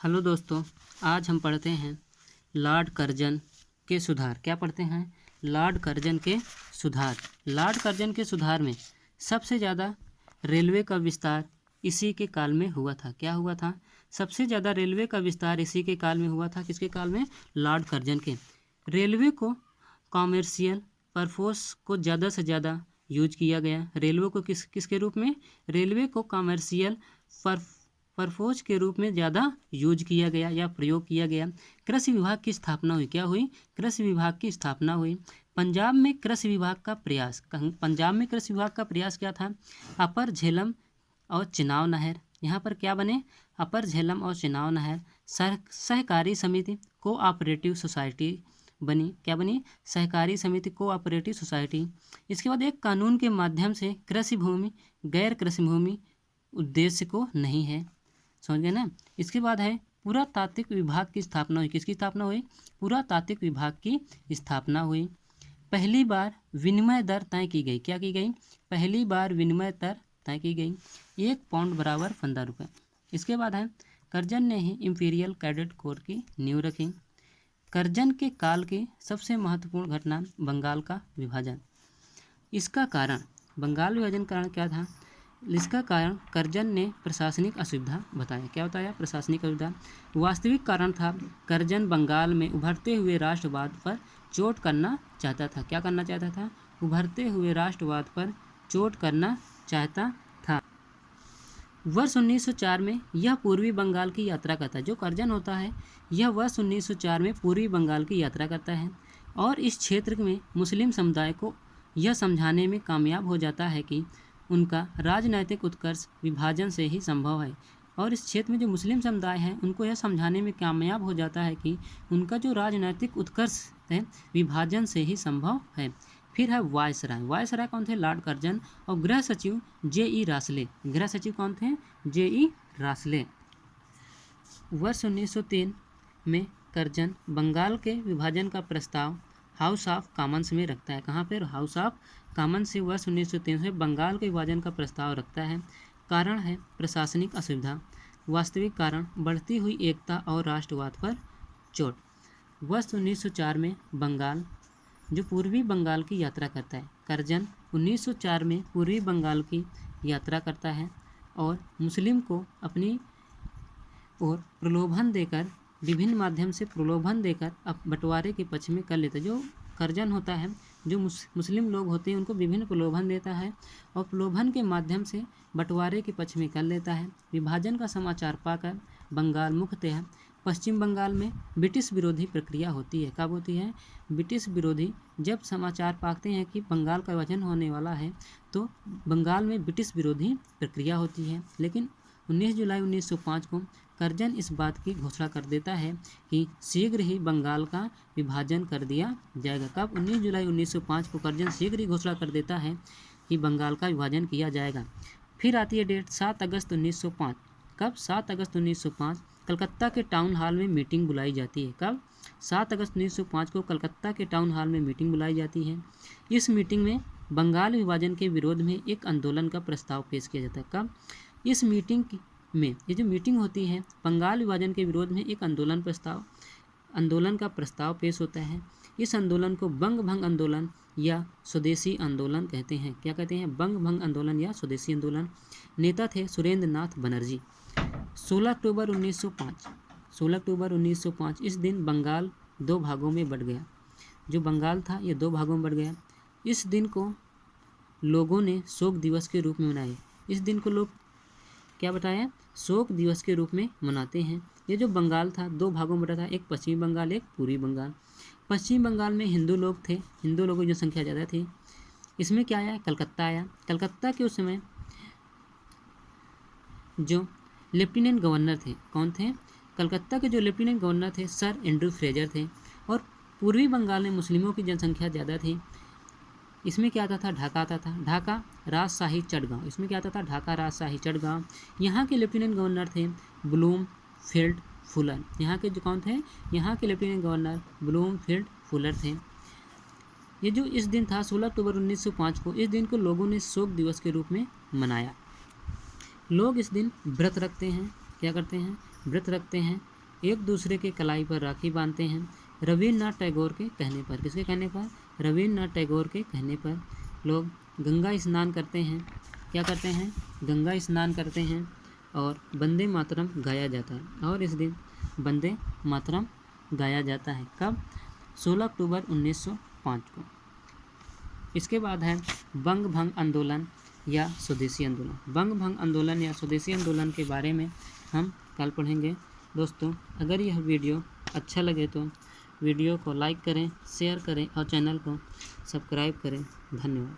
Hello दोस्तों, आज हम पढ़ते हैं लॉर्ड कर्जन के सुधार। क्या पढ़ते हैं? लॉर्ड कर्जन के सुधार। लॉर्ड कर्जन के सुधार में सबसे ज़्यादा रेलवे का विस्तार इसी के काल में हुआ था। क्या हुआ था? सबसे ज़्यादा रेलवे का विस्तार इसी के काल में हुआ था। किसके काल में? लॉर्ड कर्जन के। रेलवे को कॉमर्शियल परपोज को ज़्यादा से ज़्यादा यूज किया गया। रेलवे को किसके रूप में? रेलवे को कॉमर्शियल परपोज के रूप में ज़्यादा यूज किया गया या प्रयोग किया गया। कृषि विभाग की स्थापना हुई। क्या हुई? कृषि विभाग की स्थापना हुई। पंजाब में कृषि विभाग का प्रयास। पंजाब में कृषि विभाग का प्रयास क्या था? अपर झेलम और चेनाब नहर। यहाँ पर क्या बने? अपर झेलम और चेनाब नहर। सहकारी समिति कोऑपरेटिव सोसाइटी बनी। क्या बनी? सहकारी समिति कोऑपरेटिव सोसाइटी। इसके बाद एक कानून के माध्यम से कृषि भूमि गैर कृषि भूमि उद्देश्य को नहीं है। समझ गए ना? इसके बाद है पुरातात्विक विभाग की स्थापना हुई। किसकी स्थापना हुई? पुरातात्विक विभाग की स्थापना हुई। पहली बार विनिमय दर तय की गई। क्या की गई? पहली बार विनिमय दर तय की गई। 1 पाउंड बराबर 15 रुपये। इसके बाद है कर्जन ने ही इंपीरियल कैडेट कोर की नींव रखी। कर्जन के काल की सबसे महत्वपूर्ण घटना बंगाल का विभाजन। इसका कारण, बंगाल विभाजन कारण क्या था? इसका कारण कर्जन ने प्रशासनिक असुविधा बताया। क्या बताया? प्रशासनिक असुविधा। वास्तविक कारण था कर्जन बंगाल में उभरते हुए राष्ट्रवाद पर चोट करना चाहता था। क्या करना चाहता था? उभरते हुए राष्ट्रवाद पर चोट करना चाहता था। वर्ष 1904 में यह पूर्वी बंगाल की यात्रा करता है। जो कर्जन होता है यह वर्ष 1904 में पूर्वी बंगाल की यात्रा करता है और इस क्षेत्र में मुस्लिम समुदाय को यह समझाने में कामयाब हो जाता है कि उनका राजनैतिक उत्कर्ष विभाजन से ही संभव है। और इस क्षेत्र में जो मुस्लिम समुदाय हैं उनको यह समझाने में कामयाब हो जाता है कि उनका जो राजनैतिक उत्कर्ष है विभाजन से ही संभव है। फिर है वायसराय। वायसराय कौन थे? Lord Curzon. और गृह सचिव जे.ई. रासले। गृह सचिव कौन थे? जे.ई. रासले। वर्ष 1903 में कर्जन बंगाल के विभाजन का प्रस्ताव हाउस ऑफ कॉमन्स में रखता है। कहाँ पर? हाउस ऑफ कॉमन्स से वर्ष 1903 में बंगाल के विभाजन का प्रस्ताव रखता है। कारण है प्रशासनिक असुविधा। वास्तविक कारण बढ़ती हुई एकता और राष्ट्रवाद पर चोट। वर्ष 1904 में बंगाल जो पूर्वी बंगाल की यात्रा करता है। कर्जन 1904 में पूर्वी बंगाल की यात्रा करता है और मुस्लिम को अपनी ओर प्रलोभन देकर, विभिन्न माध्यम से प्रलोभन देकर अब बंटवारे के पक्ष में कर लेता है। जो कर्जन होता है, जो मुस्लिम लोग होते हैं उनको विभिन्न प्रलोभन देता है और प्रलोभन के माध्यम से बंटवारे के पक्ष में कर लेता है। विभाजन का समाचार पाकर बंगाल मुख्यतः पश्चिम बंगाल में ब्रिटिश विरोधी प्रक्रिया होती है। कब होती है? ब्रिटिश विरोधी। जब समाचार पाते हैं कि बंगाल का विभाजन होने वाला है तो बंगाल में ब्रिटिश विरोधी प्रक्रिया होती है। लेकिन 19 जुलाई 1905 को कर्जन इस बात की घोषणा कर देता है कि शीघ्र ही बंगाल का विभाजन कर दिया जाएगा। कब? 19 जुलाई 1905 को कर्जन शीघ्र ही घोषणा कर देता है कि बंगाल का विभाजन किया जाएगा। फिर आती है डेट 7 अगस्त 1905। कब? 7 अगस्त 1905 कलकत्ता के टाउन हॉल में मीटिंग बुलाई जाती है। कब? 7 अगस्त 1905 को कलकत्ता के टाउन हॉल में मीटिंग बुलाई जाती है। इस मीटिंग में बंगाल विभाजन के विरोध में एक आंदोलन का प्रस्ताव पेश किया जाता है। कब? इस मीटिंग में, ये जो मीटिंग होती है बंगाल विभाजन के विरोध में एक आंदोलन का प्रस्ताव पेश होता है। इस आंदोलन को बंग भंग आंदोलन या स्वदेशी आंदोलन कहते हैं। क्या कहते हैं? बंग भंग आंदोलन या स्वदेशी आंदोलन। नेता थे सुरेंद्र नाथ बनर्जी। 16 अक्टूबर 1905। 16 अक्टूबर 1905 इस दिन बंगाल 2 भागों में बट गया। जो बंगाल था ये 2 भागों में बट गया। इस दिन को लोगों ने शोक दिवस के रूप में मनाया। इस दिन को लोग क्या बताया? शोक दिवस के रूप में मनाते हैं। ये जो बंगाल था 2 भागों में बटा था, एक पश्चिमी बंगाल, एक पूर्वी बंगाल। पश्चिमी बंगाल में हिंदू लोग थे, हिंदू लोगों की जनसंख्या ज़्यादा थी। इसमें क्या आया? कलकत्ता आया। कलकत्ता के उस समय जो लेफ्टिनेंट गवर्नर थे, कौन थे? कलकत्ता के जो लेफ्टिनेंट गवर्नर थे सर एंड्रू फ्रेजर थे। और पूर्वी बंगाल में मुस्लिमों की जनसंख्या ज़्यादा थी। इसमें क्या आता था? ढाका आता था। ढाका राजशाही चटगांव। इसमें क्या आता था? ढाका राजशाही चटगांव। यहाँ के लेफ्टिनेंट गवर्नर थे ब्लूमफील्ड फुलर। यहाँ के जो कौन थे? यहाँ के लेफ्टिनेंट गवर्नर ब्लूमफील्ड फुलर थे। ये जो इस दिन था 16 अक्टूबर 1905 को, इस दिन को लोगों ने शोक दिवस के रूप में मनाया। लोग इस दिन व्रत रखते हैं। क्या करते हैं? व्रत रखते हैं एक दूसरे के कलाई पर राखी बांधते हैं। रवींद्रनाथ टैगोर के कहने पर, किसके कहने पर? रवींद्रनाथ टैगोर के कहने पर लोग गंगा स्नान करते हैं। क्या करते हैं? गंगा स्नान करते हैं और वंदे मातरम गाया जाता है। और इस दिन वंदे मातरम गाया जाता है। कब? 16 अक्टूबर 1905 को। इसके बाद है बंग भंग आंदोलन या स्वदेशी आंदोलन। बंग भंग आंदोलन या स्वदेशी आंदोलन के बारे में हम कल पढ़ेंगे। दोस्तों, अगर यह वीडियो अच्छा लगे तो वीडियो को लाइक करें, शेयर करें और चैनल को सब्सक्राइब करें। धन्यवाद।